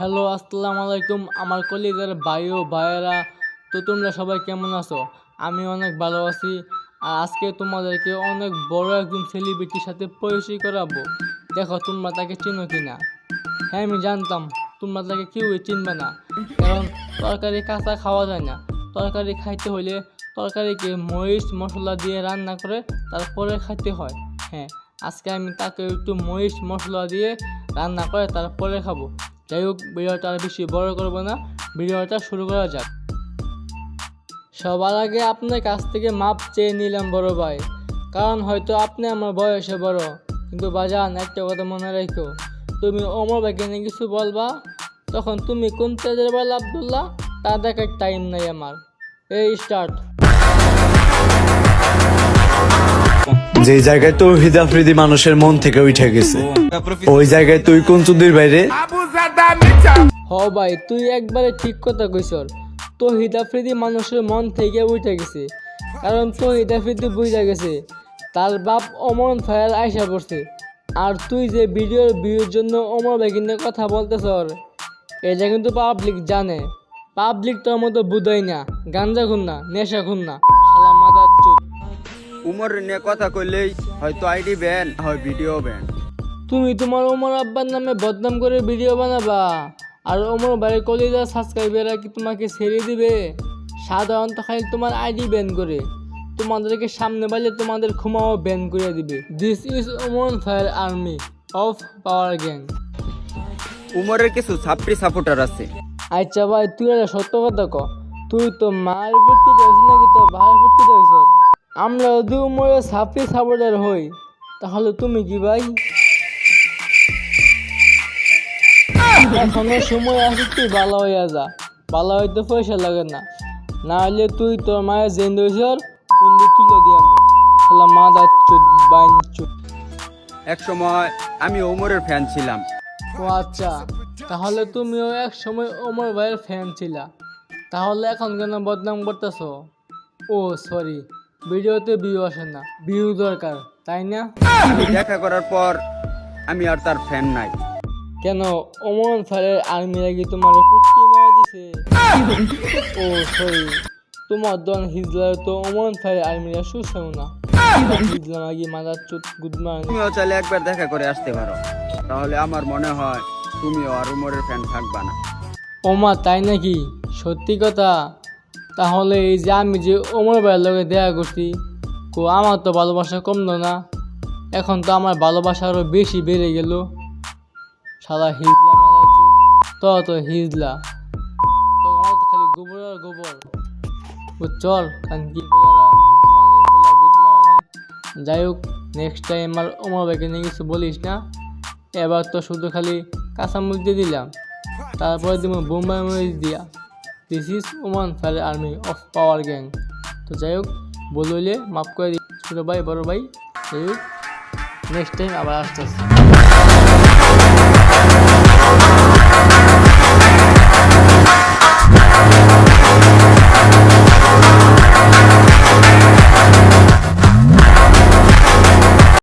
Hello, আসসালামু আলাইকুম আমার কলিজার ভাই ও ভাইয়েরা। তো তোমরা সবাই কেমন আছো? আমি অনেক ভালো আছি। আর আজকে তোমাদেরকে অনেক বড় একজন সেলিব্রিটির সাথে পরিচয় করাবো। দেখো তোমরা তাকে চিনো কিনা। হ্যাঁ, আমি জানতাম তোমরা তাকে কেউই চিনবে না, কারণ তরকারি কাঁচা খাওয়া যায় না। তরকারি খাইতে হলে তরকারিকে মরিচ মশলা দিয়ে রান্না করে তারপরে খাইতে হয়। হ্যাঁ, আজকে আমি তাকে একটু মরিচ মশলা দিয়ে রান্না করে তারপরে খাবো। যাই হোক, ভিডিওটা আর বেশি বড় করবো না, ভিডিওটা শুরু করা যাক। সবার আগে আপনার কাছ থেকে মাপ চেয়ে নিলাম বড় ভাই, কারণ হয়তো আপনি আমার বয়সে বড়, কিন্তু বাজান একটা কথা মনে রাখো, তুমি অমর ভাইকে নিয়ে কিছু বলবা, তখন তুমি কোন তেজের বল আব্দুল্লাহ তা দেখার টাইম নাই আমার। এই স্টার্ট। যে জায়গায় তৌহিদ আফ্রিদি মানুষের মন থেকে উঠে গেছে, ওই জায়গায় তুই কোন চুদির বাইরে? হ ভাই, তুই একবারে ঠিক কথা কইছ। তৌহিদ আফ্রিদি মানুষের মন থেকে উঠে গেছে, কারণ তৌহিদ আফ্রিদি বুঝা গেছে তার বাপ অমর ফায়ার আইসা পড়ছে। আর তুই যে ভিডিওর ভিউর জন্য অমর ভাই নিয়ে কথা বলতেছ, এটা কিন্তু পাবলিক জানে। পাবলিক তোর মতো বুঝাই না, গাঞ্জা খুন না, নেশা খুন না, শালা মাদার চুপ। উমর নিয়ে কথা কইলেই হয়তো আইডি ব্যান হয় ভিডিও ব্যান। তুমি তোমার ওমর আব্বার নামে বদনাম করে ভিডিও বানাবা, আর ওমর ভাইয়ের কলিজার সাবস্ক্রাইবাররা কি তোমাকে ছেড়ে দিবে? সাধারণত খালি তোমার আইডি ব্যান করে, তোমাদেরকে সামনে পাইলে তোমাদের ক্ষমাও ব্যান করে দিবে। This is Omar fire army of power gang. উমরের কিছু ছাত্রী সাপোর্টার আছে। আচ্ছা ভাই, তুই একটা সত্য কথা ক, তুই তো মায়ের ফুটকি যাইছ নাকি তো ভাইয়ের ফুটকি যাইছ? আমরা যদি উমরের ছাত্রী সাপোর্টার হই, তাহলে তুমি কি ভাই? এখনো সময় আছে, তুই ভালো হইয়া যা। ভালো হইতে পয়সা লাগে না, না হলে তুই তোর মায়ের জেন দইছর উন্দি তুলে দিয়া শালা মাদার চুদ বাইন চুদ। এক সময় আমি উমরের ফ্যান ছিলাম। ও আচ্ছা, তাহলে তুমিও এক সময় ওমর ভাইয়ের ফ্যান ছিলা, তাহলে এখন কেন বদনাম করতেছ? ও সরি, ভিডিওতে ভিউ আসে না, ভিউ দরকার তাই না? দেখা করার পর আমি আর তার ফ্যান নাই। কেন ওমর ফায়ারের আর্মিরা কি তোমার ফুটকি মারা দিছে? ও সরি, তোমার দন হিজলার তো ওমর ফায়ারের আর্মিরা সুসেও না। হিজলা মাগি মাদার চুদ গুড মর্নিং। তুমিও চাইলে একবার দেখা করে আসতে পারো, তাহলে আমার মনে হয় তুমিও আর উমরের ফ্যান থাকবা না। ওমা তাই নাকি? সত্যি কথা? তাহলে এই যে আমি যে ওমর ভাইয়ের লগে দেখা করছি, আমার তো ভালোবাসা কমলো না, এখন তো আমার ভালোবাসা আরো বেশি বেড়ে গেল। সাদা হিজলা মাদার চুদ, তো হিজলা তো আমার তো খালি গোবর আর গোবর। চল কানকি যাই হোক, নেক্সট টাইম আর ওমর ভাইকে নিয়ে কিছু বলিস না। এবার তো শুধু খালি কাঁচামরিচ দিয়ে দিলাম, তারপরে দিব বোম্বাই মরিচ দিয়া। This is Oman fire army of power gang. তো যাই হোক, বললে মাফ করে দিই ছোটো ভাই বড় ভাই। যাই হোক, নেক্সট টাইম আবার আসতেছি।